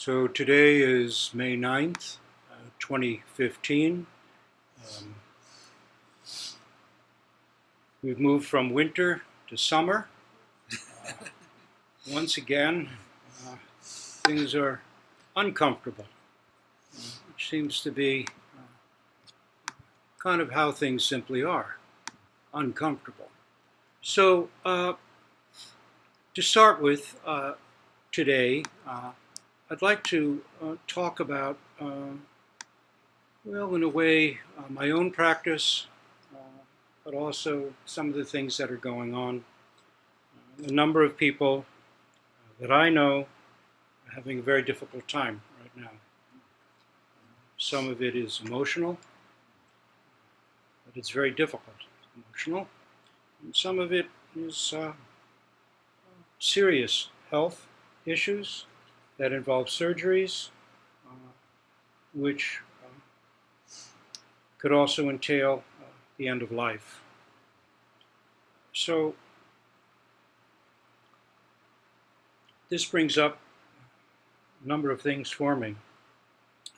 So today is May 9th, 2015. Um, we've moved from winter to summer. Once again, things are uncomfortable, which seems to be kind of how things simply are, uncomfortable. So to start with today, I'd like to talk about, well, in a way, my own practice, but also some of the things that are going on. A number of people that I know are having a very difficult time right now. Some of it is emotional, but it's very difficult, emotional. And some of it is serious health issues that involve surgeries, which could also entail the end of life. So this brings up a number of things for me,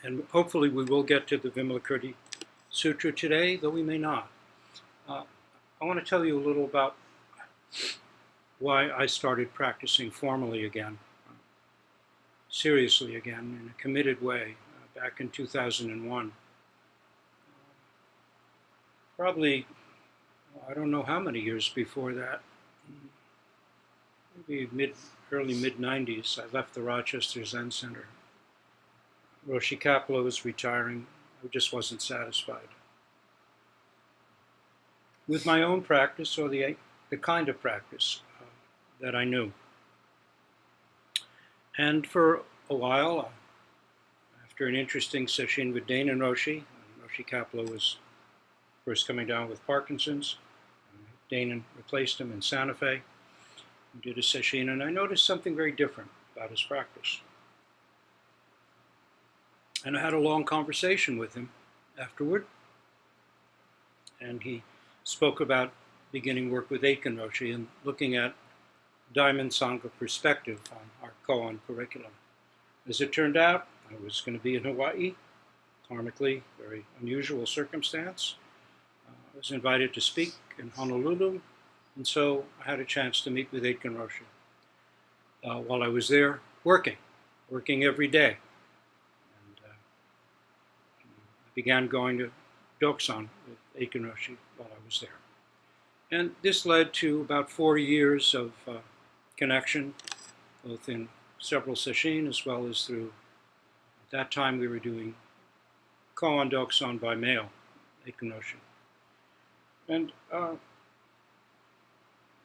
and hopefully we will get to the Vimalakirti Sutra today, though we may not. I want to tell you a little about why I started practicing formally again, seriously again, in a committed way, back in 2001. Probably, I don't know how many years before that, maybe early mid-90s, I left the Rochester Zen Center. Roshi Kapila was retiring. I just wasn't satisfied with my own practice, or the kind of practice that I knew. And for a while, after an interesting session with Dana and Roshi Kapila was first coming down with Parkinson's. Dana replaced him in Santa Fe. We did a session, and I noticed something very different about his practice. And I had a long conversation with him afterward, and he spoke about beginning work with Aiken Roshi and looking at Diamond Sangha perspective on our koan curriculum. As it turned out, I was going to be in Hawaii, karmically, very unusual circumstance. I was invited to speak in Honolulu, and so I had a chance to meet with Aiken Roshi while I was there working every day. And I began going to Doksan with Aiken Roshi while I was there. And this led to about 4 years of connection, both in several sesshin as well as through, at that time we were doing koan Doksan by mail, Aiken Roshi. And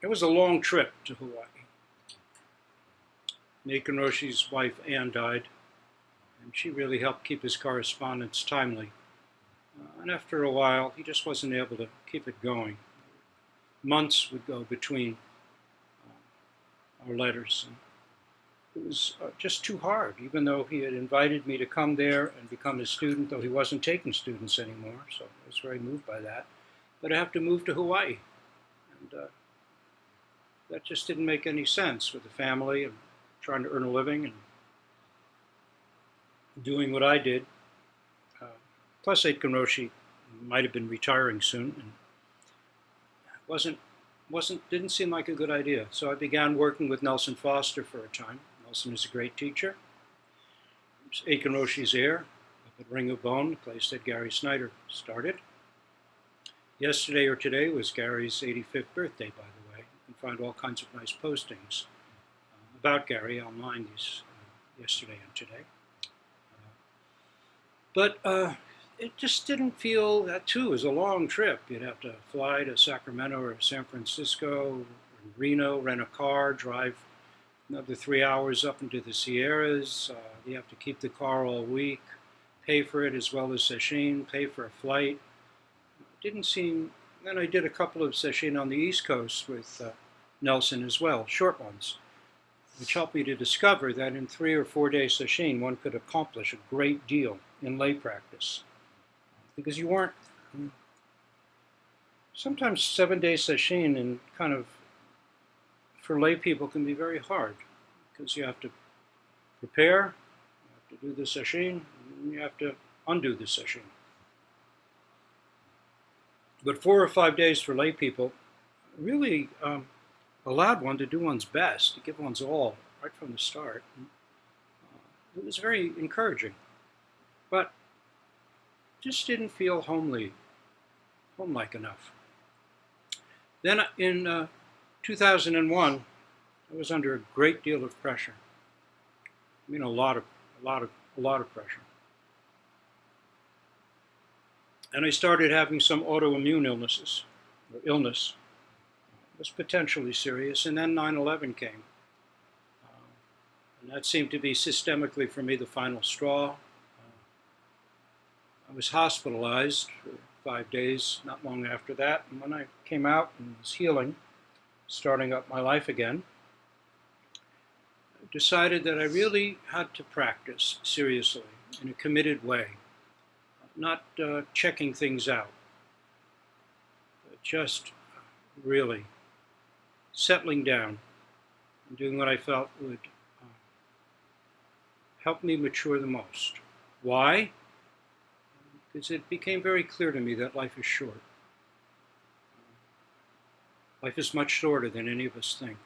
it was a long trip to Hawaii. Aiken Roshi's wife, Ann, died, and she really helped keep his correspondence timely. And after a while, he just wasn't able to keep it going. Months would go between our letters, and it was just too hard, even though he had invited me to come there and become his student, though he wasn't taking students anymore, so I was very moved by that. But I have to move to Hawaii, and that just didn't make any sense with the family and trying to earn a living and doing what I did. Plus, Aiken Roshi might have been retiring soon, and didn't seem like a good idea. So I began working with Nelson Foster for a time. Nelson is a great teacher. Aiken Roshi's heir up at Ring of Bone, the place that Gary Snyder started. Yesterday or today was Gary's 85th birthday, by the way. You can find all kinds of nice postings about Gary online yesterday and today. But it just didn't feel, that too was a long trip. You'd have to fly to Sacramento or San Francisco, or Reno, rent a car, drive another 3 hours up into the Sierras. You have to keep the car all week, pay for it as well as sesshin, pay for a flight. Didn't seem. Then I did a couple of sesshin on the East Coast with Nelson as well, short ones, which helped me to discover that in 3 or 4 day sesshin one could accomplish a great deal in lay practice. Because you weren't. Sometimes 7 day sesshin and kind of, for lay people, can be very hard because you have to prepare, to do the sesshin, and you have to undo the sesshin. But 4 or 5 days for lay people really allowed one to do one's best, to give one's all right from the start. And, it was very encouraging, but just didn't feel homelike enough. Then in 2001, I was under a great deal of pressure. I mean, a lot of pressure. And I started having some autoimmune illness. It was potentially serious, and then 9/11 came. And that seemed to be systemically for me the final straw. I was hospitalized for 5 days, not long after that, and when I came out and was healing, starting up my life again, I decided that I really had to practice seriously in a committed way, not checking things out, but just really settling down and doing what I felt would help me mature the most. Why? Because it became very clear to me that life is short. Life is much shorter than any of us think.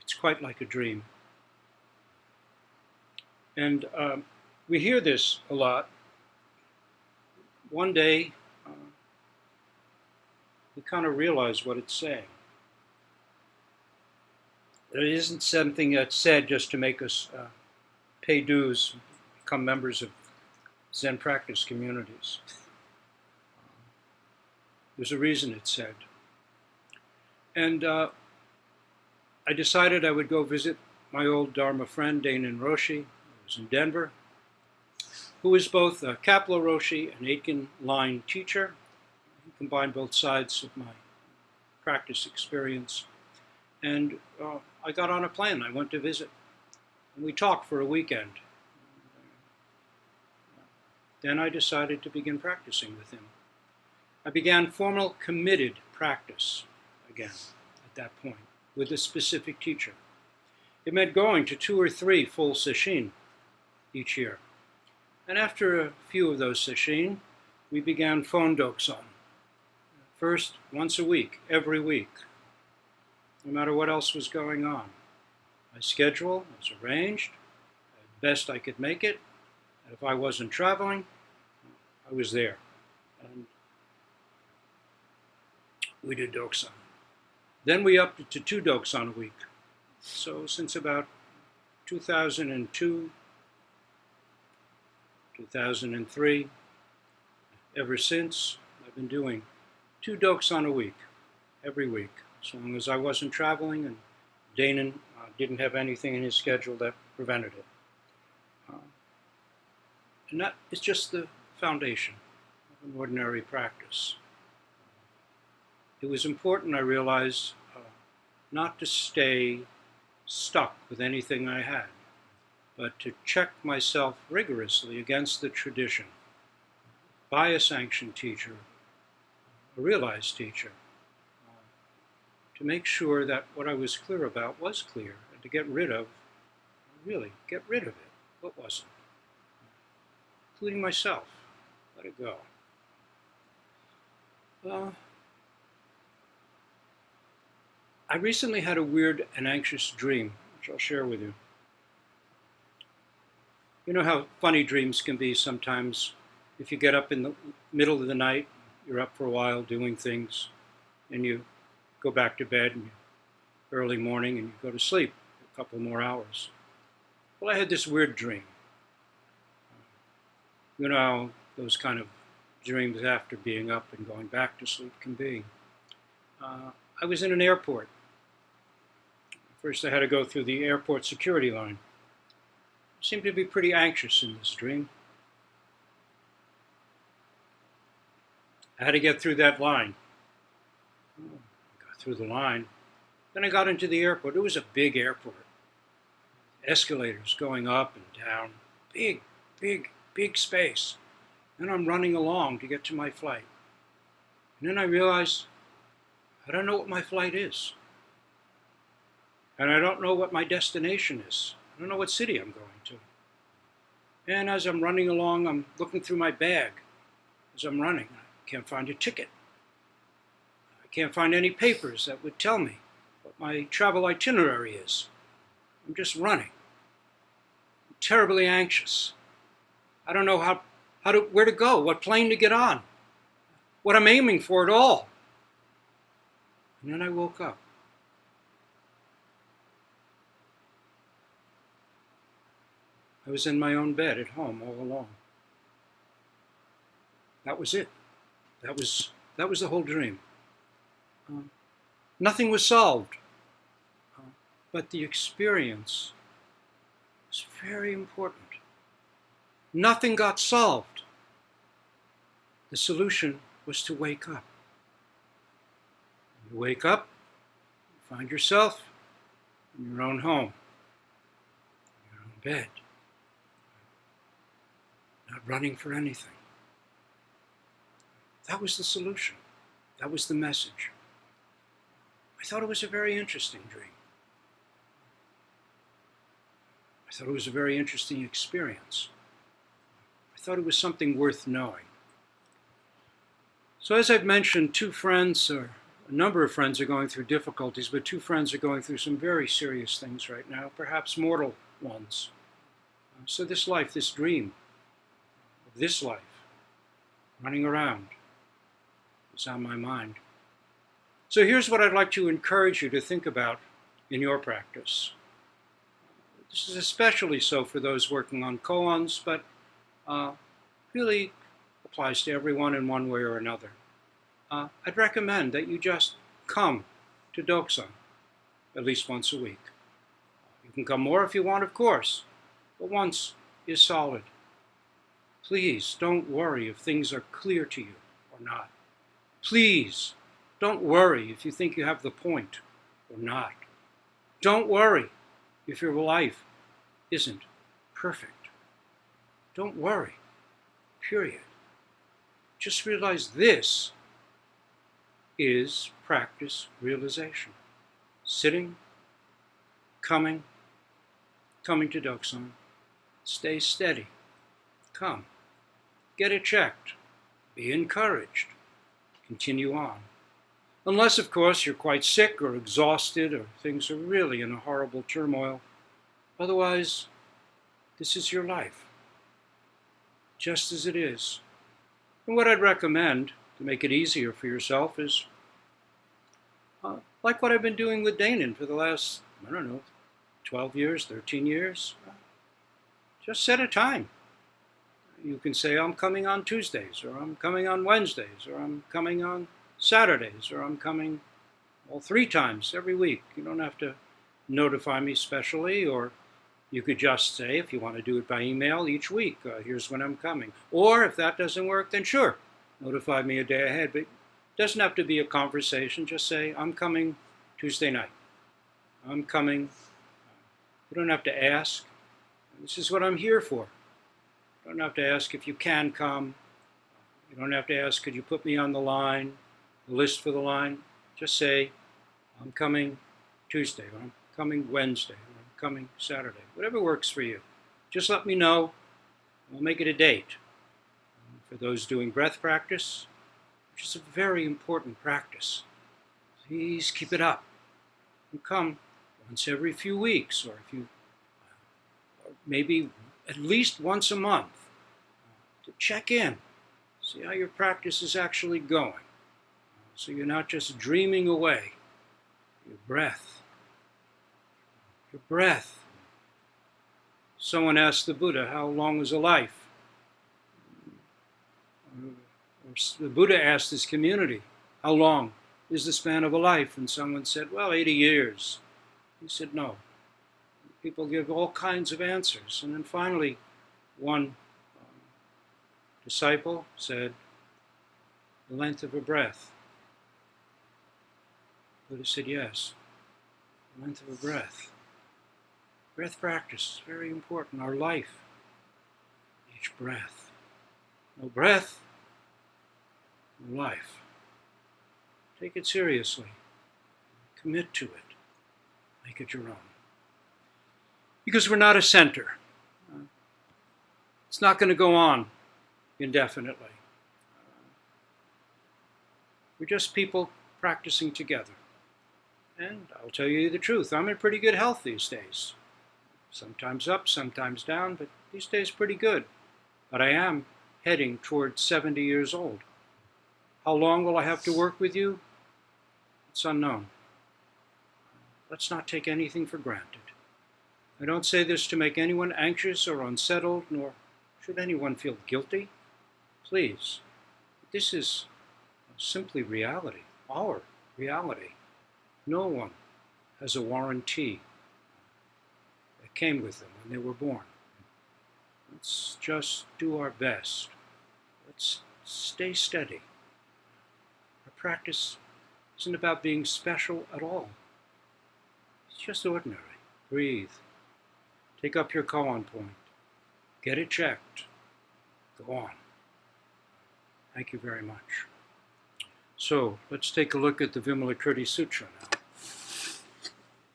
It's quite like a dream. And we hear this a lot. One day, we kind of realize what it's saying. It isn't something that's said just to make us pay dues, become members of Zen practice communities. There's a reason it's said. And I decided I would go visit my old Dharma friend, Dana Roshi, who was in Denver, who is both a Kapla Roshi and Aitken line teacher. He combined both sides of my practice experience. And I got on a plane. I went to visit. And we talked for a weekend. Then I decided to begin practicing with him. I began formal, committed practice again at that point with a specific teacher. It meant going to 2 or 3 full sesshin each year. And after a few of those sesshin, we began phone doksan. First, once a week, every week, no matter what else was going on. My schedule was arranged as best I could make it. And if I wasn't traveling, I was there. And we did doksan. Then we upped it to 2 doksan a week. So since about 2002, 2003, ever since, I've been doing 2 doksan a week, every week, as long as I wasn't traveling and Danon didn't have anything in his schedule that prevented it. And that is just the foundation of an ordinary practice. It was important, I realized, not to stay stuck with anything I had, but to check myself rigorously against the tradition by a sanctioned teacher, a realized teacher, to make sure that what I was clear about was clear, and to get rid of it, what wasn't, including myself. Let it go. I recently had a weird and anxious dream, which I'll share with you. You know how funny dreams can be sometimes. If you get up in the middle of the night, you're up for a while doing things, and you go back to bed and early morning and you go to sleep for a couple more hours. Well, I had this weird dream. You know how those kind of dreams after being up and going back to sleep can be. I was in an airport. First I had to go through the airport security line. I seemed to be pretty anxious in this dream. I had to get through that line. I got through the line. Then I got into the airport. It was a big airport. Escalators going up and down. Big, big, big space. Then I'm running along to get to my flight. And then I realized I don't know what my flight is. And I don't know what my destination is. I don't know what city I'm going to. And as I'm running along, I'm looking through my bag. As I'm running, I can't find a ticket. I can't find any papers that would tell me what my travel itinerary is. I'm just running. I'm terribly anxious. I don't know where to go, what plane to get on, what I'm aiming for at all. And then I woke up. I was in my own bed at home all alone. That was it. That was the whole dream. Nothing was solved, but the experience was very important. Nothing got solved. The solution was to wake up. You wake up, you find yourself in your own home, in your own bed, not running for anything. That was the solution. That was the message. I thought it was a very interesting dream. I thought it was a very interesting experience. I thought it was something worth knowing. So as I've mentioned, two friends, or a number of friends, are going through difficulties, but two friends are going through some very serious things right now, perhaps mortal ones. So this life, this dream of this life, running around, is on my mind. So here's what I'd like to encourage you to think about in your practice. This is especially so for those working on koans, but really applies to everyone in one way or another. I'd recommend that you just come to Doksan at least once a week. You can come more if you want, of course, but once is solid. Please don't worry if things are clear to you or not. Please don't worry if you think you have the point or not. Don't worry if your life isn't perfect. Don't worry, period. Just realize this is practice realization. Sitting, coming to Doksan. Stay steady. Come. Get it checked. Be encouraged. Continue on. Unless, of course, you're quite sick or exhausted or things are really in a horrible turmoil. Otherwise, this is your life, just as it is. And what I'd recommend to make it easier for yourself is, like what I've been doing with Danon for the last, 12 years, 13 years. Just set a time. You can say, I'm coming on Tuesdays, or I'm coming on Wednesdays, or I'm coming on Saturdays, or I'm coming 3 times every week. You don't have to notify me specially, or you could just say, if you want to do it by email each week, here's when I'm coming. Or if that doesn't work, then sure, notify me a day ahead. But it doesn't have to be a conversation. Just say, I'm coming Tuesday night. I'm coming. You don't have to ask. This is what I'm here for. You don't have to ask if you can come. You don't have to ask, could you put me on the line, the list for the line. Just say, I'm coming Tuesday, or I'm coming Wednesday, or I'm coming Saturday. Whatever works for you. Just let me know. We'll make it a date. For those doing breath practice, which is a very important practice, please keep it up. And come once every few weeks, or maybe at least once a month, to check in, see how your practice is actually going. So you're not just dreaming away. Your breath. Your breath. Someone asked the Buddha, how long is a life? The Buddha asked his community, how long is the span of a life? And someone said, well, 80 years. He said, no. People give all kinds of answers. And then finally, one disciple said, the length of a breath. Buddha said, yes, the length of a breath. Breath practice is very important. Our life, each breath. No breath, no life. Take it seriously. Commit to it. Make it your own. because we're not a center. It's not going to go on indefinitely. We're just people practicing together. And I'll tell you the truth, I'm in pretty good health these days. Sometimes up, sometimes down, but these days pretty good. But I am heading towards 70 years old. How long will I have to work with you? It's unknown. Let's not take anything for granted. I don't say this to make anyone anxious or unsettled, nor should anyone feel guilty. Please, this is simply reality, our reality. No one has a warranty that came with them when they were born. Let's just do our best. Let's stay steady. Our practice isn't about being special at all. It's just ordinary. Breathe. Take up your koan point. Get it checked. Go on. Thank you very much. So let's take a look at the Vimalakirti Sutra now.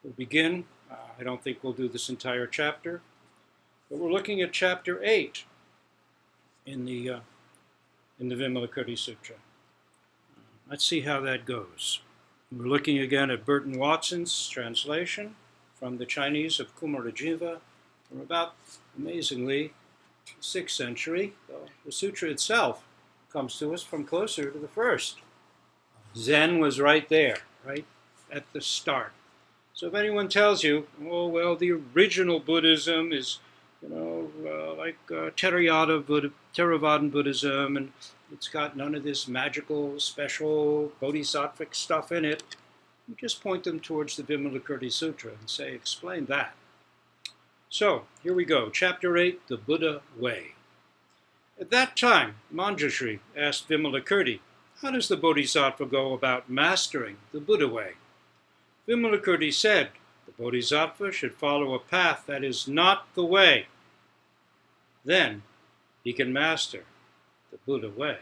We'll begin. I don't think we'll do this entire chapter, but we're looking at chapter 8 in the Vimalakirti Sutra. Let's see how that goes. We're looking again at Burton Watson's translation from the Chinese of Kumarajiva from about, amazingly, the 6th century, though the sutra itself comes to us from closer to the 1st. Zen was right there, right at the start. So if anyone tells you, oh, well, the original Buddhism is, like Theravadan Buddhism, and it's got none of this magical, special, bodhisattvic stuff in it, you just point them towards the Vimalakirti Sutra and say, explain that. So, here we go. Chapter 8, the Buddha Way. At that time, Manjushri asked Vimalakirti, how does the Bodhisattva go about mastering the Buddha way? Vimalakirti said, the Bodhisattva should follow a path that is not the way. Then he can master the Buddha way.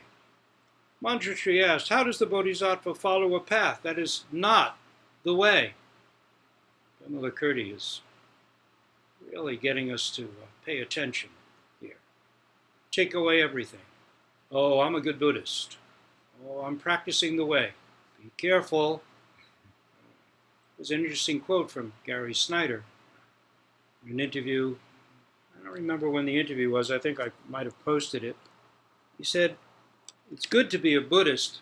Manjushri asked, how does the Bodhisattva follow a path that is not the way? Vimalakirti is really getting us to pay attention here. Take away everything. Oh, I'm a good Buddhist. Oh, I'm practicing the way. Be careful. There's an interesting quote from Gary Snyder in an interview. I don't remember when the interview was. I think I might have posted it. He said, it's good to be a Buddhist,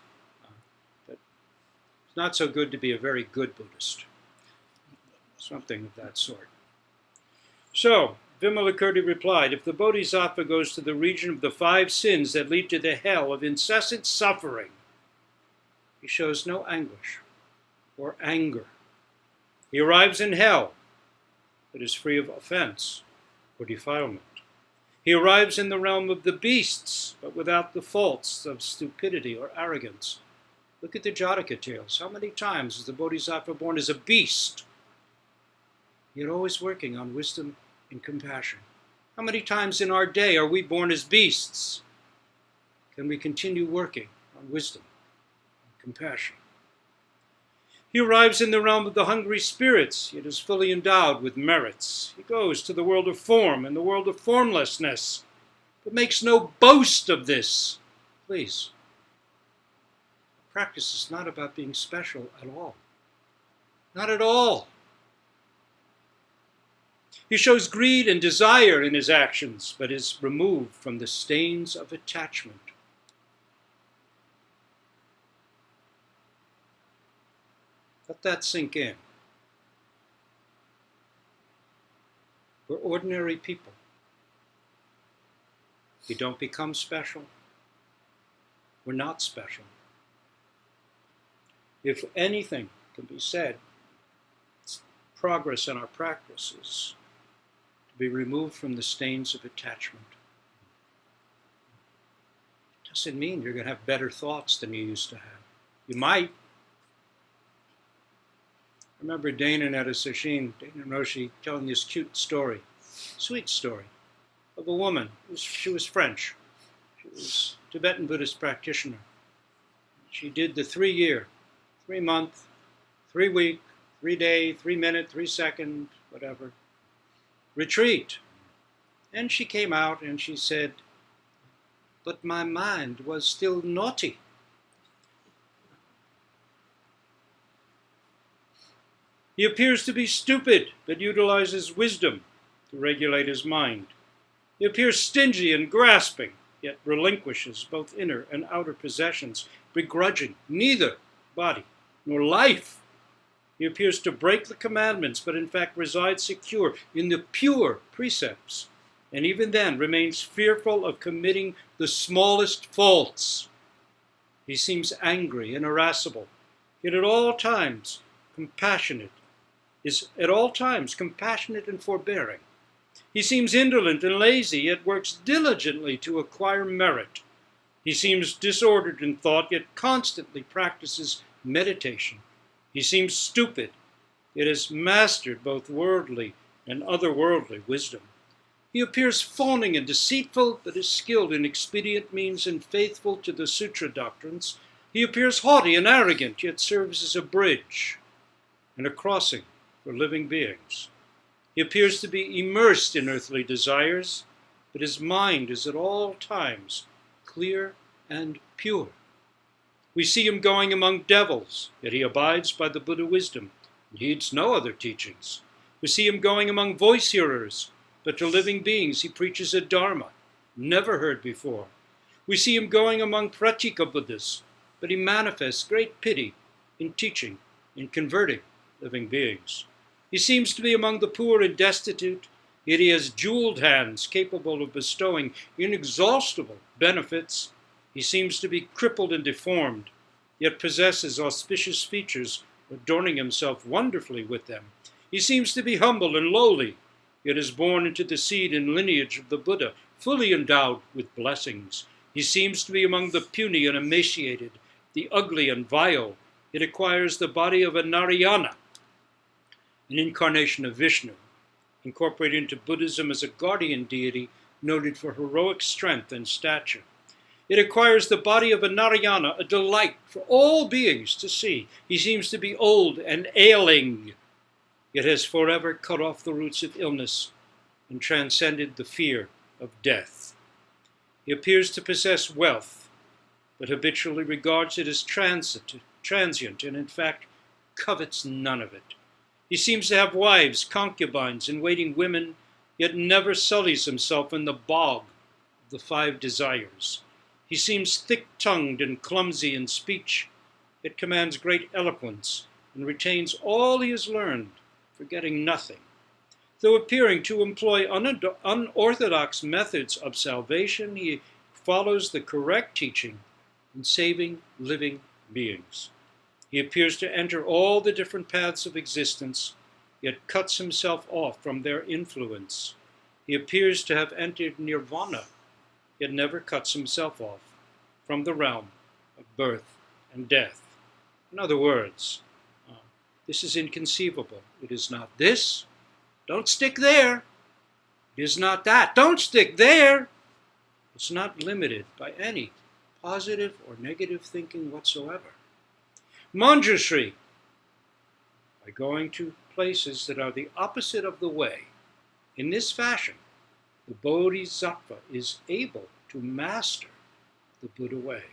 but it's not so good to be a very good Buddhist. Something of that sort. So, Vimalakirti replied, if the Bodhisattva goes to the region of the 5 sins that lead to the hell of incessant suffering, he shows no anguish or anger. He arrives in hell, but is free of offense or defilement. He arrives in the realm of the beasts, but without the faults of stupidity or arrogance. Look at the Jataka tales. How many times is the Bodhisattva born as a beast? Yet always working on wisdom and compassion. How many times in our day are we born as beasts? Can we continue working on wisdom and compassion? He arrives in the realm of the hungry spirits, yet is fully endowed with merits. He goes to the world of form and the world of formlessness, but makes no boast of this. Please, practice is not about being special at all. Not at all. He shows greed and desire in his actions, but is removed from the stains of attachment. Let that sink in. We're ordinary people. We don't become special. We're not special. If anything can be said, it's progress in our practices to be removed from the stains of attachment. It doesn't mean you're going to have better thoughts than you used to have. You might. I remember Dana Nettasashin, Dana Roshi, telling this cute story, sweet story, of a woman. She was French. She was a Tibetan Buddhist practitioner. She did the 3-year, 3-month, 3-week, 3-day, 3-minute, 3-second, whatever. retreat. And she came out and she said, "But my mind was still naughty." He appears to be stupid, but utilizes wisdom to regulate his mind. He appears stingy and grasping, yet relinquishes both inner and outer possessions, begrudging neither body nor life. He appears to break the commandments, but in fact resides secure in the pure precepts, and even then remains fearful of committing the smallest faults. He seems angry and irascible, yet at all times compassionate and forbearing. He seems indolent and lazy, yet works diligently to acquire merit. He seems disordered in thought, yet constantly practices meditation. He seems stupid, yet has mastered both worldly and otherworldly wisdom. He appears fawning and deceitful, but is skilled in expedient means and faithful to the Sutra doctrines. He appears haughty and arrogant, yet serves as a bridge and a crossing for living beings. He appears to be immersed in earthly desires, but his mind is at all times clear and pure. We see him going among devils, yet he abides by the Buddha wisdom and heeds no other teachings. We see him going among voice hearers, but to living beings he preaches a dharma never heard before. We see him going among pratika Buddhas, but he manifests great pity in teaching, in converting living beings. He seems to be among the poor and destitute, yet he has jeweled hands capable of bestowing inexhaustible benefits. He seems to be crippled and deformed, yet possesses auspicious features, adorning himself wonderfully with them. He seems to be humble and lowly, yet is born into the seed and lineage of the Buddha, fully endowed with blessings. He seems to be among the puny and emaciated, the ugly and vile, yet acquires the body of a Narayana, an incarnation of Vishnu, incorporated into Buddhism as a guardian deity noted for heroic strength and stature. It acquires the body of a Narayana, a delight for all beings to see. He seems to be old and ailing, yet has forever cut off the roots of illness and transcended the fear of death. He appears to possess wealth, but habitually regards it as transient and in fact covets none of it. He seems to have wives, concubines, and waiting women, yet never sullies himself in the bog of the 5 desires. He seems thick-tongued and clumsy in speech, yet commands great eloquence and retains all he has learned, forgetting nothing. Though appearing to employ unorthodox methods of salvation, he follows the correct teaching in saving living beings. He appears to enter all the different paths of existence, yet cuts himself off from their influence. He appears to have entered nirvana, yet never cuts himself off from the realm of birth and death. In other words, this is inconceivable. It is not this. Don't stick there. It is not that. Don't stick there. It's not limited by any positive or negative thinking whatsoever. Manjushri, by going to places that are the opposite of the way, in this fashion, the Bodhisattva is able to master the Buddha way.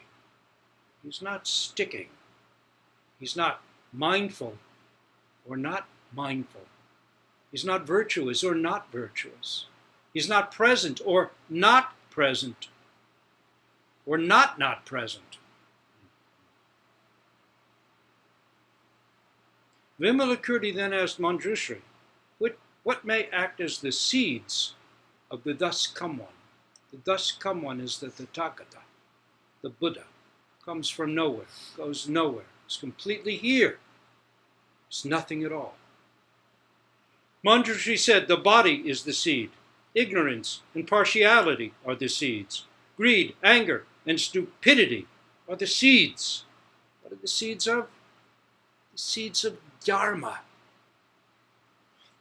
He's not sticking. He's not mindful or not mindful. He's not virtuous or not virtuous. He's not present or not present, or not present. Vimalakirti then asked Manjushri, what may act as the seeds of the thus come one? The thus come one is the Tathagata, the Buddha. Comes from nowhere, goes nowhere. It's completely here. It's nothing at all. Manjushri said the body is the seed. Ignorance and partiality are the seeds. Greed, anger, and stupidity are the seeds. What are the seeds of? The seeds of Dharma.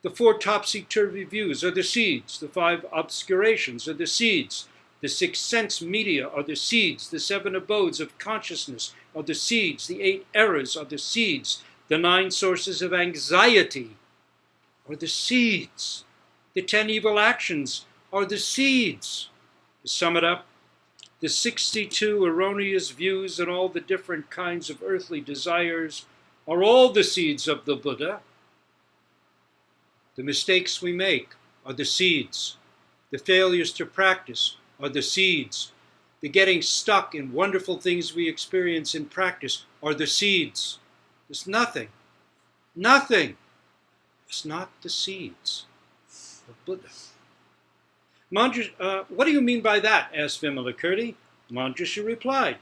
The 4 topsy-turvy views are the seeds. The 5 obscurations are the seeds. The 6 sense media are the seeds. The 7 abodes of consciousness are the seeds. The 8 errors are the seeds. The 9 sources of anxiety are the seeds. The 10 evil actions are the seeds. To sum it up, the 62 erroneous views and all the different kinds of earthly desires are all the seeds of the Buddha. The mistakes we make are the seeds. The failures to practice are the seeds. The getting stuck in wonderful things we experience in practice are the seeds. There's nothing. It's not the seeds of Buddha. What do you mean by that? Asked Vimalakirti. Manjushri replied,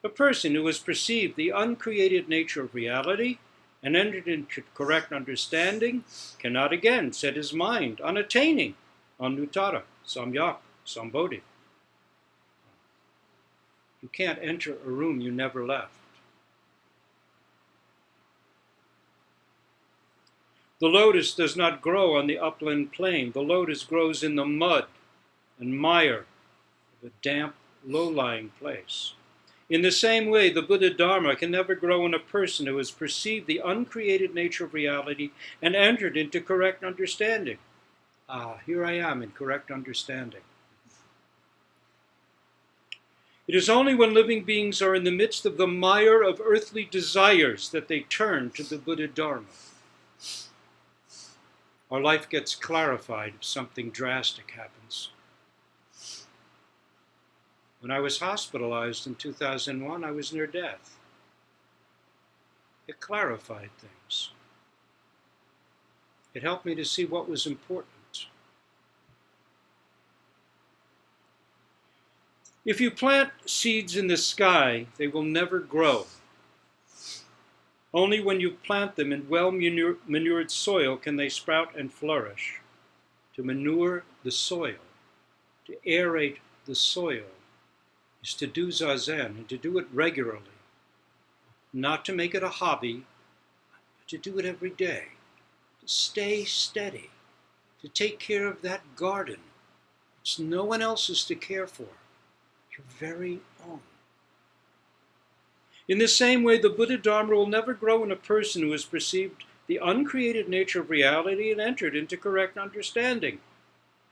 a person who has perceived the uncreated nature of reality and entered into correct understanding cannot again set his mind on attaining Anuttara, Samyak, Sambodhi. You can't enter a room you never left. The lotus does not grow on the upland plain. The lotus grows in the mud and mire of a damp, low-lying place. In the same way, the Buddha Dharma can never grow in a person who has perceived the uncreated nature of reality and entered into correct understanding. Here I am in correct understanding. It is only when living beings are in the midst of the mire of earthly desires that they turn to the Buddha Dharma. Our life gets clarified if something drastic happens. When I was hospitalized in 2001, I was near death. It clarified things. It helped me to see what was important. If you plant seeds in the sky, they will never grow. Only when you plant them in well-manured soil can they sprout and flourish. To manure the soil, to aerate the soil, is to do zazen and to do it regularly. Not to make it a hobby, but to do it every day. To stay steady, to take care of that garden, which no one else is to care for, your very own. In the same way, the Buddha Dharma will never grow in a person who has perceived the uncreated nature of reality and entered into correct understanding.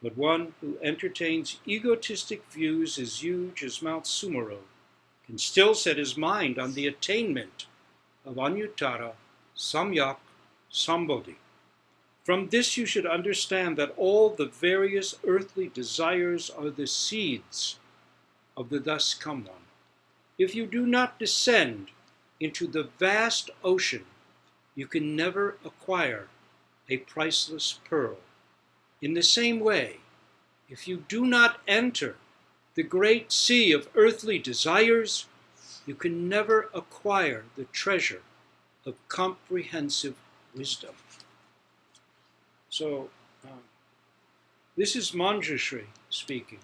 But one who entertains egotistic views as huge as Mount Sumeru can still set his mind on the attainment of Anuttara, Samyak, Sambodhi. From this you should understand that all the various earthly desires are the seeds of the thus come one. If you do not descend into the vast ocean, you can never acquire a priceless pearl. In the same way, if you do not enter the great sea of earthly desires, you can never acquire the treasure of comprehensive wisdom. So, this is Manjushri speaking.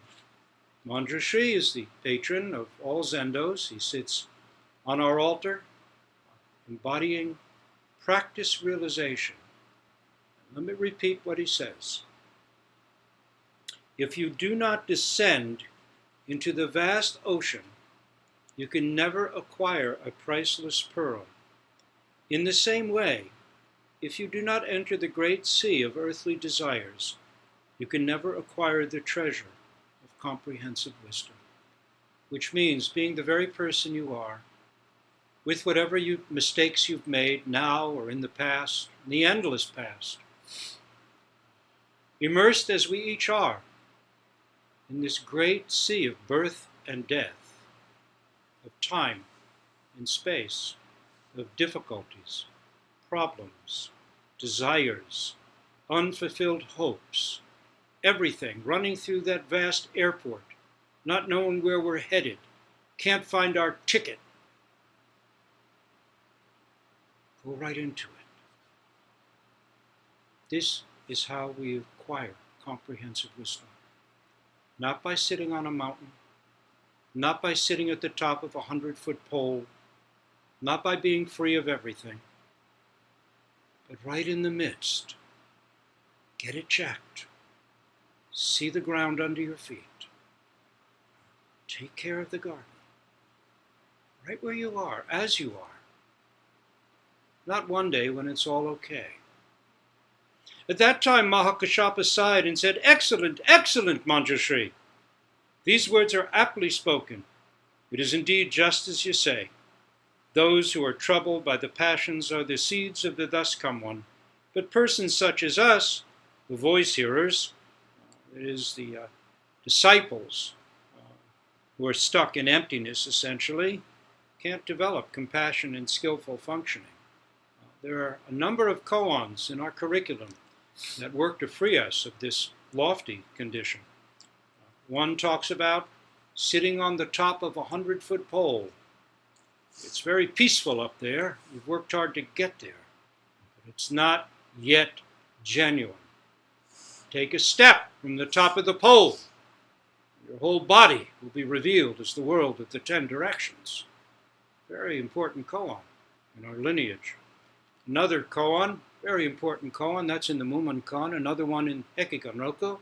Manjushri is the patron of all Zendos. He sits on our altar, embodying practice realization. Let me repeat what he says. If you do not descend into the vast ocean, you can never acquire a priceless pearl. In the same way, if you do not enter the great sea of earthly desires, you can never acquire the treasure of comprehensive wisdom. Which means being the very person you are, with whatever mistakes you've made now or in the past, in the endless past, immersed as we each are in this great sea of birth and death, of time and space, of difficulties, problems, desires, unfulfilled hopes, everything running through that vast airport, not knowing where we're headed, can't find our ticket. Go right into it. This is how we acquire comprehensive wisdom. Not by sitting on a mountain, not by sitting at the top of a 100-foot pole, not by being free of everything, but right in the midst. Get it checked. See the ground under your feet. Take care of the garden. Right where you are, as you are. Not one day when it's all okay. At that time, Mahakashapa sighed and said, "Excellent, excellent, Manjushri. These words are aptly spoken. It is indeed just as you say. Those who are troubled by the passions are the seeds of the thus come one. But persons such as us, the voice hearers, it is the disciples who are stuck in emptiness, essentially, can't develop compassion and skillful functioning. There are a number of koans in our curriculum that work to free us of this lofty condition. One talks about sitting on the top of a 100-foot pole. It's very peaceful up there. You've worked hard to get there. But it's not yet genuine. Take a step from the top of the pole. Your whole body will be revealed as the world of the 10 directions. Very important koan in our lineage. Another koan, very important koan, that's in the Mumonkan, another one in Hekigan-roku.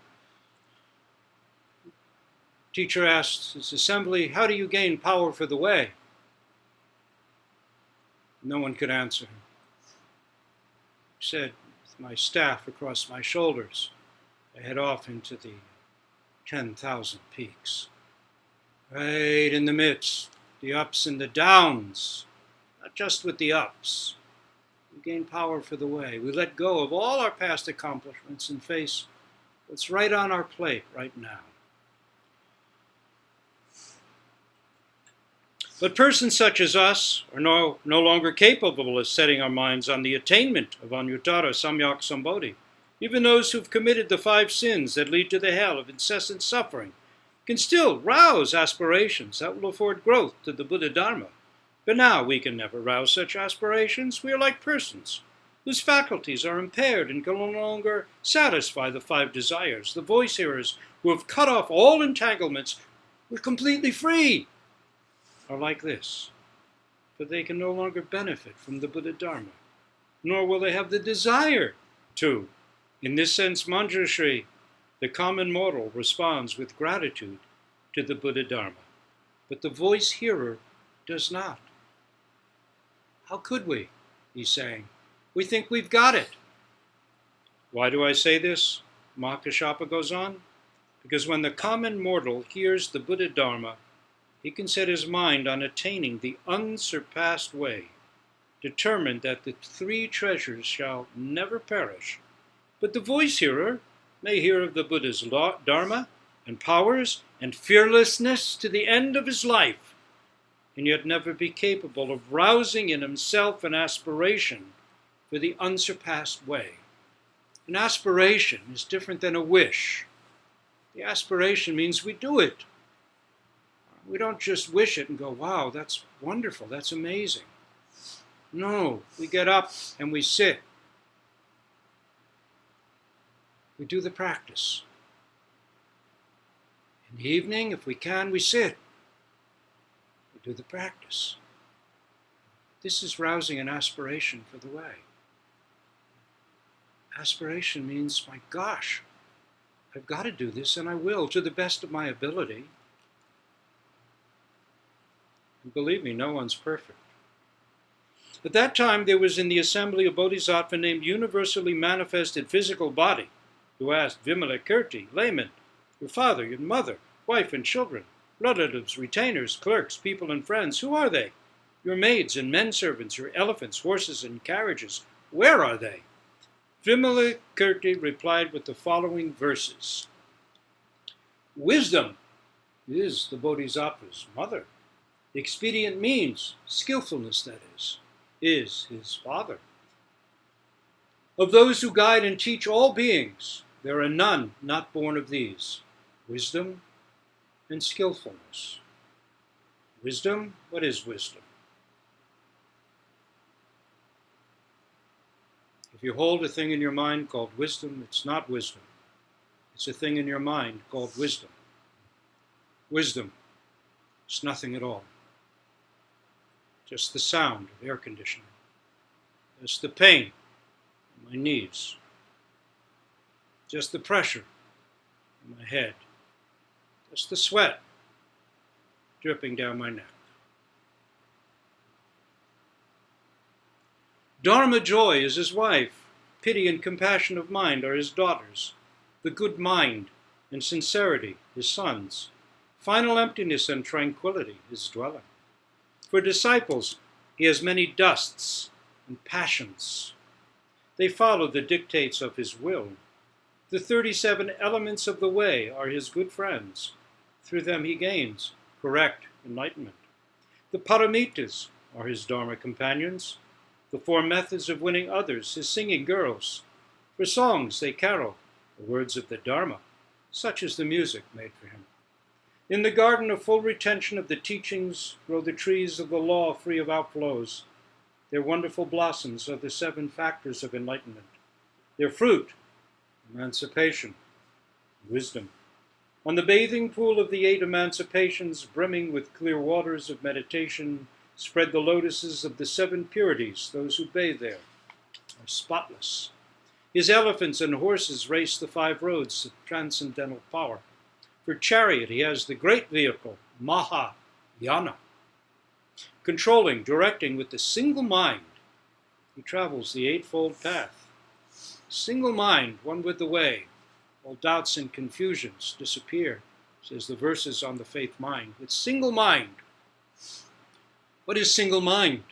Teacher asks his assembly, "How do you gain power for the way?" No one could answer him. He said, "With my staff across my shoulders, I head off into the 10,000 peaks. Right in the midst, the ups and the downs, not just with the ups. We gain power for the way. We let go of all our past accomplishments and face what's right on our plate right now." But persons such as us are no longer capable of setting our minds on the attainment of Anuttara Samyak Sambodhi. Even those who've committed the 5 sins that lead to the hell of incessant suffering can still rouse aspirations that will afford growth to the Buddha Dharma. But now we can never rouse such aspirations. We are like persons whose faculties are impaired and can no longer satisfy the 5 desires. The voice hearers who have cut off all entanglements, we're completely free, are like this. But they can no longer benefit from the Buddha Dharma, nor will they have the desire to. In this sense, Manjushri, the common mortal, responds with gratitude to the Buddha Dharma, but the voice hearer does not. How could we? He's saying. We think we've got it. Why do I say this? Mahakashapa goes on. Because when the common mortal hears the Buddha Dharma, he can set his mind on attaining the unsurpassed way, determined that the 3 treasures shall never perish. But the voice hearer may hear of the Buddha's Dharma and powers and fearlessness to the end of his life, and yet never be capable of rousing in himself an aspiration for the unsurpassed way. An aspiration is different than a wish. The aspiration means we do it. We don't just wish it and go, "Wow, that's wonderful, that's amazing." No, we get up and we sit. We do the practice. In the evening, if we can, we sit. We do the practice. This is rousing an aspiration for the way. Aspiration means, my gosh, I've got to do this, and I will, to the best of my ability. And believe me, no one's perfect. At that time, there was in the assembly a bodhisattva named Universally Manifested Physical Body, who asked, "Vimalakirti, layman, your father, your mother, wife and children, relatives, retainers, clerks, people and friends, who are they? Your maids and men servants, your elephants, horses and carriages, where are they?" Vimalakirti replied with the following verses. Wisdom is the bodhisattva's mother. Expedient means, skillfulness that is his father. Of those who guide and teach all beings, there are none not born of these, wisdom and skillfulness. Wisdom? What is wisdom? If you hold a thing in your mind called wisdom, it's not wisdom. It's a thing in your mind called wisdom. Wisdom is nothing at all. Just the sound of air conditioning. Just the pain in my knees. Just the pressure in my head. Just the sweat dripping down my neck. Dharma joy is his wife. Pity and compassion of mind are his daughters. The good mind and sincerity his sons. Final emptiness and tranquility his dwelling. For disciples he has many dusts and passions. They follow the dictates of his will. The 37 elements of the way are his good friends. Through them he gains correct enlightenment. The paramitas are his dharma companions. The 4 methods of winning others his singing girls. For songs they carol the words of the dharma. Such is the music made for him. In the garden of full retention of the teachings grow the trees of the law free of outflows. Their wonderful blossoms are the 7 factors of enlightenment. Their fruit, emancipation, wisdom. On the bathing pool of the 8 emancipations, brimming with clear waters of meditation, spread the lotuses of the 7 purities. Those who bathe there are spotless. His elephants and horses race the 5 roads of transcendental power. For chariot he has the great vehicle, Mahayana. Controlling, directing with the single mind, he travels the 8-fold path. Single mind, one with the way. All doubts and confusions disappear, says the verses on the faith mind. With single mind. What is single mind?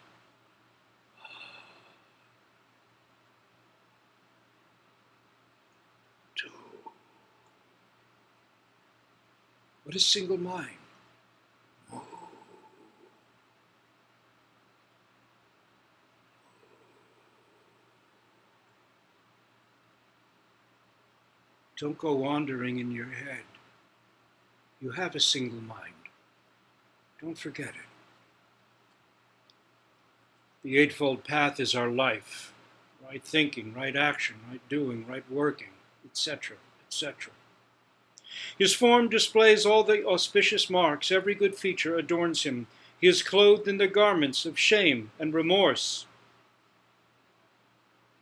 What is single mind? Don't go wandering in your head. You have a single mind. Don't forget it. The 8-fold path is our life. Right thinking, right action, right doing, right working, etc., etc. His form displays all the auspicious marks. Every good feature adorns him. He is clothed in the garments of shame and remorse.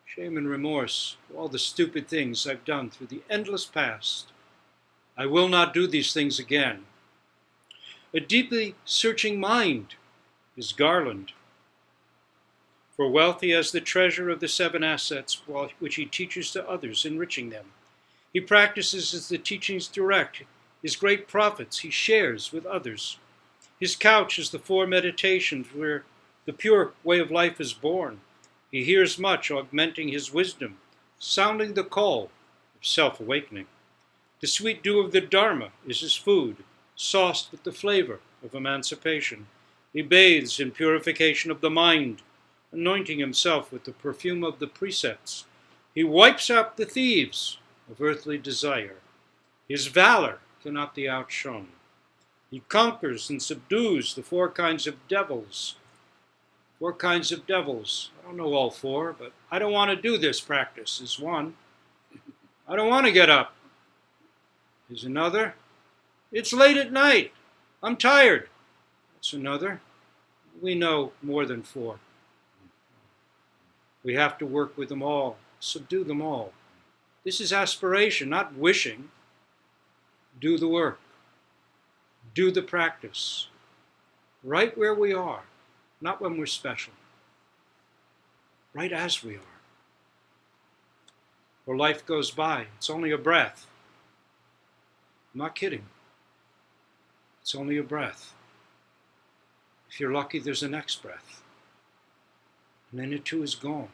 Shame and remorse for all the stupid things I've done through the endless past. I will not do these things again. A deeply searching mind is garland. For wealth he has the treasure of the 7 assets, which he teaches to others, enriching them. He practices as the teachings direct. His great profits he shares with others. His couch is the 4 meditations where the pure way of life is born. He hears much, augmenting his wisdom, sounding the call of self-awakening. The sweet dew of the Dharma is his food, sauced with the flavor of emancipation. He bathes in purification of the mind, anointing himself with the perfume of the precepts. He wipes out the thieves of earthly desire. His valor cannot be outshone. He conquers and subdues the 4 kinds of devils. 4 kinds of devils. I don't know all 4, but I don't want to do this practice is one. I don't want to get up is another. It's late at night. I'm tired. That's another. We know more than 4. We have to work with them all, subdue them all. This is aspiration, not wishing. Do the work. Do the practice. Right where we are, not when we're special. Right as we are. For life goes by. It's only a breath. I'm not kidding. It's only a breath. If you're lucky, there's a next breath. And then it too is gone.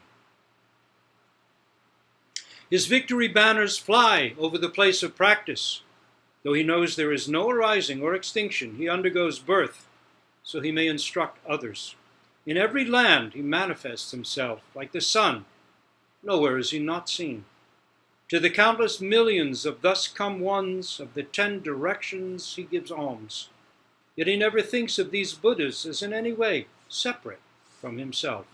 His victory banners fly over the place of practice. Though he knows there is no arising or extinction, he undergoes birth, so he may instruct others. In every land he manifests himself, like the sun. Nowhere is he not seen. To the countless millions of thus come ones of the 10 directions he gives alms. Yet he never thinks of these Buddhas as in any way separate from himself.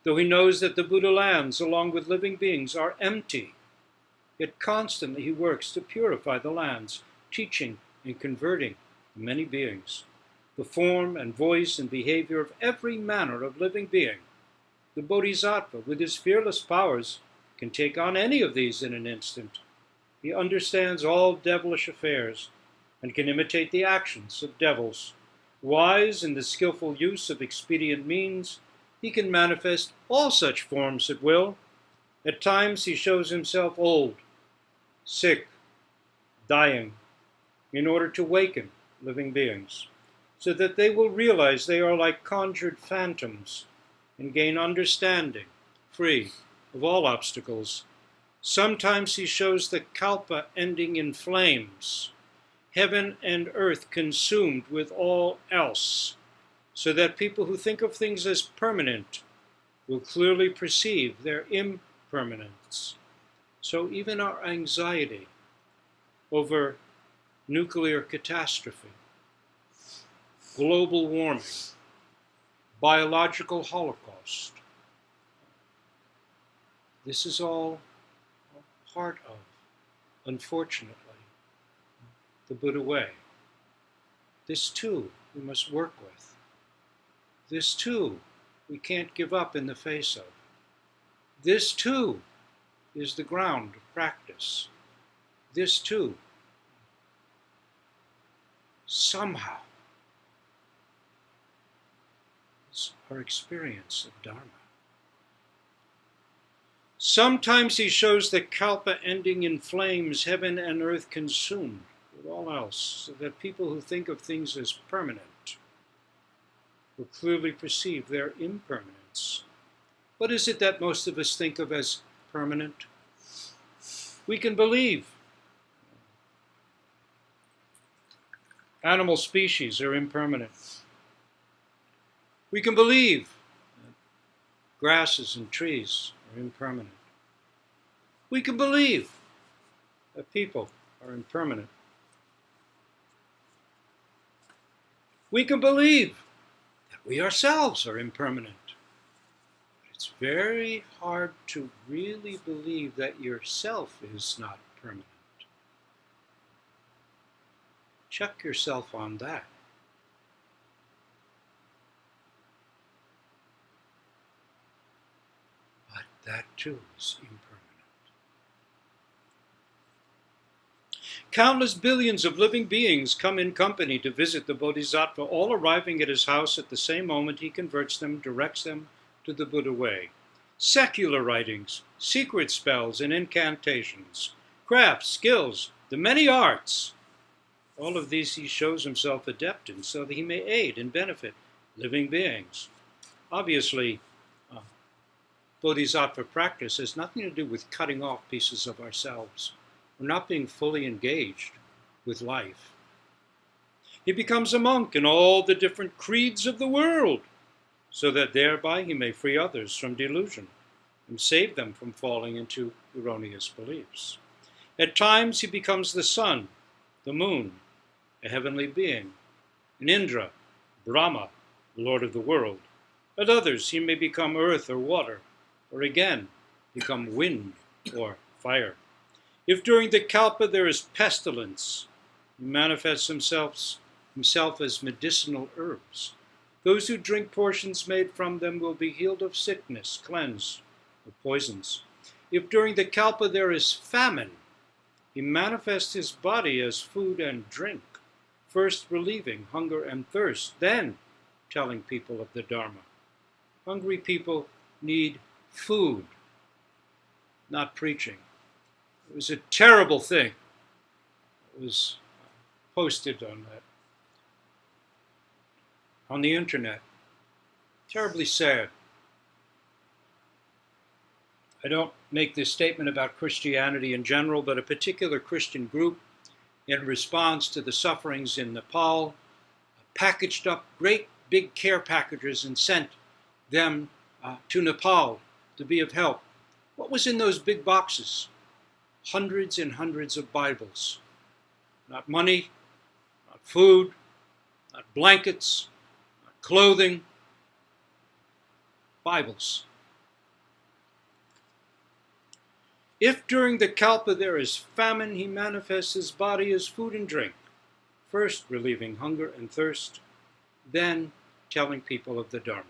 Though he knows that the Buddha lands, along with living beings, are empty, yet constantly he works to purify the lands, teaching and converting many beings. The form and voice and behavior of every manner of living being. The Bodhisattva, with his fearless powers, can take on any of these in an instant. He understands all devilish affairs and can imitate the actions of devils. Wise in the skillful use of expedient means, he can manifest all such forms at will, At times he shows himself old, sick, dying, in order to waken living beings, so that they will realize they are like conjured phantoms and gain understanding, free of all obstacles. Sometimes he shows the kalpa ending in flames, heaven and earth consumed with all else, so that people who think of things as permanent will clearly perceive their impermanence. So even our anxiety over nuclear catastrophe, global warming, biological holocaust, this is all part of, unfortunately, the Buddha way. This too we must work with. This too we can't give up in the face of. This too is the ground of practice. This too somehow is our experience of Dharma. Sometimes he shows the kalpa ending in flames, heaven and earth consumed with all else, so that people who think of things as permanent will clearly perceive their impermanence. What is it that most of us think of as permanent? We can believe animal species are impermanent. We can believe that grasses and trees are impermanent. We can believe that people are impermanent. We can believe that we ourselves are impermanent. But it's very hard to really believe that yourself is not permanent. Check yourself on that. But that too is impermanent. Countless billions of living beings come in company to visit the Bodhisattva, all arriving at his house at the same moment he converts them, directs them to the Buddha way. Secular writings, secret spells and incantations, crafts, skills, the many arts, all of these he shows himself adept in so that he may aid and benefit living beings. Obviously, Bodhisattva practice has nothing to do with cutting off pieces of ourselves. We're not being fully engaged with life. He becomes a monk in all the different creeds of the world, so that thereby he may free others from delusion and save them from falling into erroneous beliefs. At times he becomes the sun, the moon, a heavenly being, an Indra, Brahma, Lord of the world. At others he may become earth or water, or again become wind or fire. If during the kalpa there is pestilence, he manifests himself as medicinal herbs. Those who drink portions made from them will be healed of sickness, cleansed of poisons. If during the kalpa there is famine, he manifests his body as food and drink, first relieving hunger and thirst, then telling people of the Dharma. Hungry people need food, not preaching. It was a terrible thing. It was posted on the internet. Terribly sad. I don't make this statement about Christianity in general, but a particular Christian group, in response to the sufferings in Nepal, packaged up great big care packages and sent them to Nepal to be of help. What was in those big boxes? Hundreds and hundreds of Bibles. Not money, not food, not blankets, not clothing. Bibles. If during the kalpa there is famine, he manifests his body as food and drink, first relieving hunger and thirst, then telling people of the Dharma.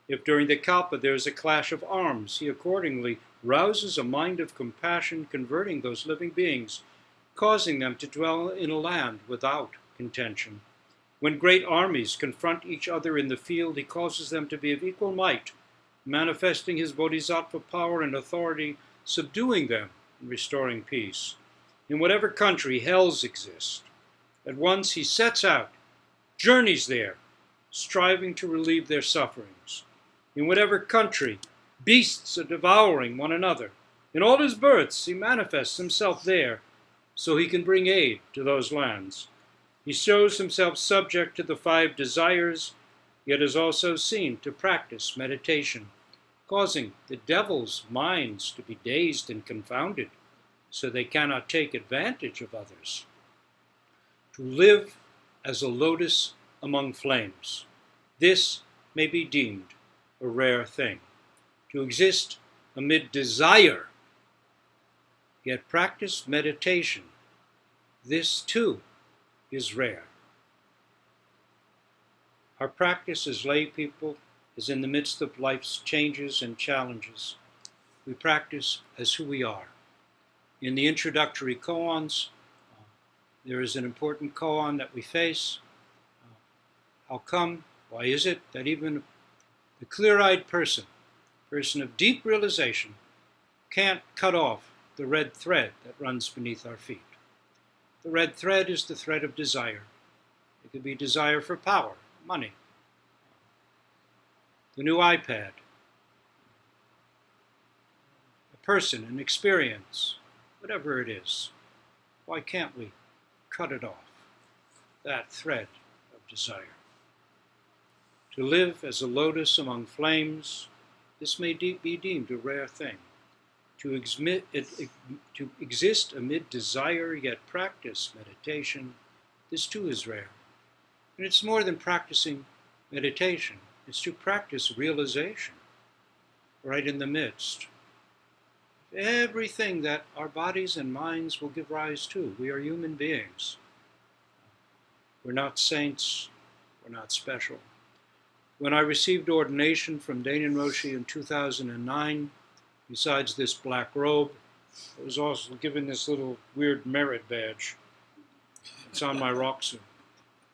If during the kalpa there is a clash of arms, he accordingly rouses a mind of compassion, converting those living beings, causing them to dwell in a land without contention. When great armies confront each other in the field, he causes them to be of equal might, manifesting his bodhisattva power and authority, subduing them and restoring peace. In whatever country hells exist, at once he sets out, journeys there, striving to relieve their sufferings. In whatever country beasts are devouring one another, in all his births he manifests himself there, so he can bring aid to those lands. He shows himself subject to the 5 desires, yet is also seen to practice meditation, causing the devil's minds to be dazed and confounded, so they cannot take advantage of others. To live as a lotus among flames, this may be deemed a rare thing. To exist amid desire, yet practice meditation, this too is rare. Our practice as lay people is in the midst of life's changes and challenges. We practice as who we are. In the introductory koans, there is an important koan that we face. How come, why is it that even the clear-eyed person of deep realization, can't cut off the red thread that runs beneath our feet? The red thread is the thread of desire. It could be desire for power, money, the new iPad, a person, an experience, whatever it is. Why can't we cut it off, that thread of desire? To live as a lotus among flames, this may be deemed a rare thing. To exist amid desire, yet practice meditation, this too is rare. And it's more than practicing meditation. It's to practice realization right in the midst. Everything that our bodies and minds will give rise to. We are human beings. We're not saints. We're not special. When I received ordination from Dainin Roshi in 2009, besides this black robe, I was also given this little weird merit badge. It's on my roxu.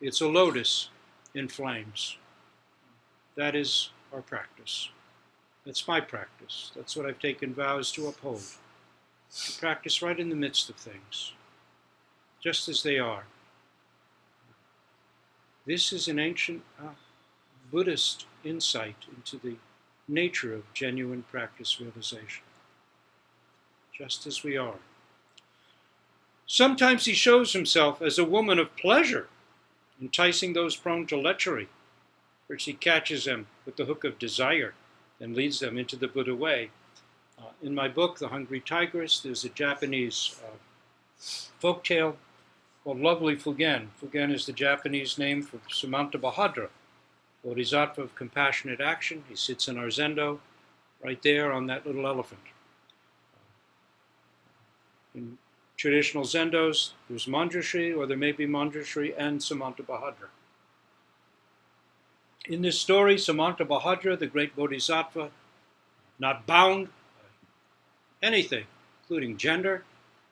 It's a lotus in flames. That is our practice. That's my practice. That's what I've taken vows to uphold. To practice right in the midst of things, just as they are. This is an ancient Buddhist insight into the nature of genuine practice realization. Just as we are. Sometimes he shows himself as a woman of pleasure, enticing those prone to lechery. First he catches them with the hook of desire, then leads them into the Buddha way. In my book, The Hungry Tigress, there's a Japanese folk tale called Lovely Fugen. Fugen is the Japanese name for Samantabhadra, Bodhisattva of compassionate action. He sits in our Zendo, right there on that little elephant. In traditional Zendos, there's Manjushri, or there may be Manjushri and Samantabhadra. In this story, Samantabhadra, the great Bodhisattva, not bound by anything, including gender,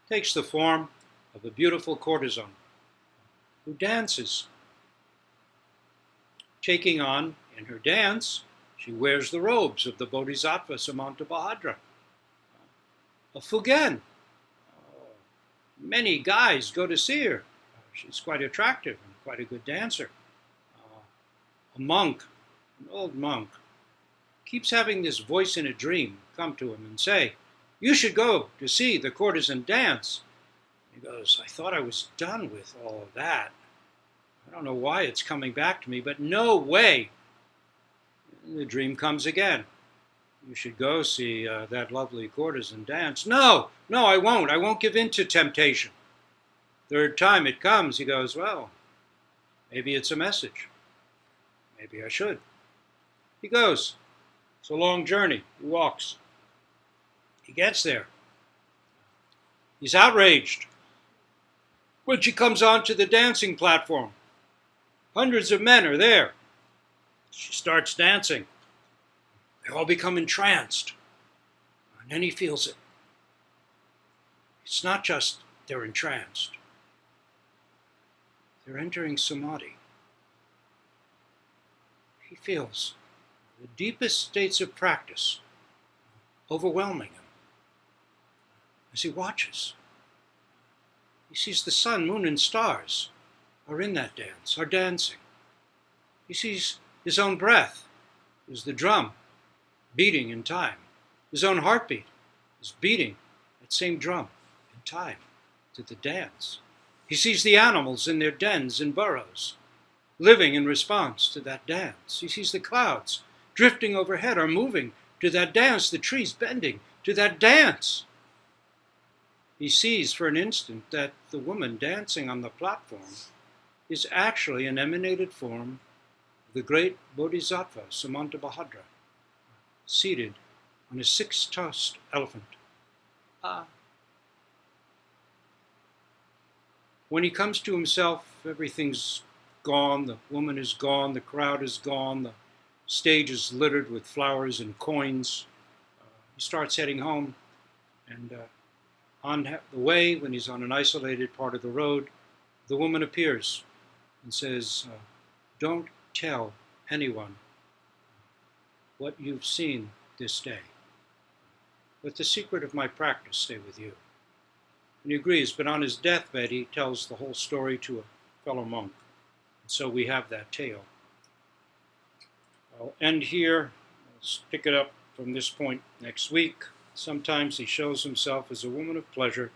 takes the form of a beautiful courtesan who dances. Taking on, in her dance, she wears the robes of the Bodhisattva Samantabhadra. A Fugen. Many guys go to see her. She's quite attractive and quite a good dancer. A monk, an old monk, keeps having this voice in a dream come to him and say, "You should go to see the courtesan dance." He goes, "I thought I was done with all of that. I don't know why it's coming back to me, but no way." And the dream comes again. "You should go see that lovely courtesan dance." No, I won't. I won't give in to temptation." Third time it comes, he goes, "Well, maybe it's a message. Maybe I should." He goes. It's a long journey. He walks. He gets there. He's outraged. When she comes onto the dancing platform, hundreds of men are there. She starts dancing. They all become entranced. And then he feels it. It's not just they're entranced. They're entering samadhi. He feels the deepest states of practice overwhelming him. As he watches, he sees the sun, moon, and stars are in that dance, are dancing. He sees his own breath is the drum beating in time. His own heartbeat is beating that same drum in time to the dance. He sees the animals in their dens and burrows, living in response to that dance. He sees the clouds drifting overhead are moving to that dance, the trees bending to that dance. He sees for an instant that the woman dancing on the platform is actually an emanated form of the great Bodhisattva Samantabhadra, seated on a six-tusked elephant. When he comes to himself, everything's gone, the woman is gone, the crowd is gone, the stage is littered with flowers and coins. He starts heading home, and on the way, when he's on an isolated part of the road, the woman appears and says, "Don't tell anyone what you've seen this day. Let the secret of my practice stay with you." And he agrees, but on his deathbed he tells the whole story to a fellow monk. And so we have that tale. I'll end here. Let's pick it up from this point next week. Sometimes he shows himself as a woman of pleasure,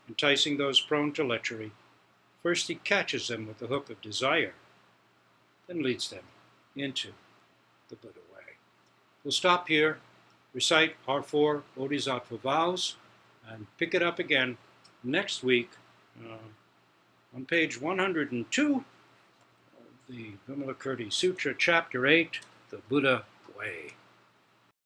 enticing those prone to lechery. First he catches them with the hook of desire, then leads them into the Buddha way. We'll stop here, recite our 4 Bodhisattva vows, and pick it up again next week on page 102 of the Vimalakirti Sutra, Chapter 8, the Buddha Way.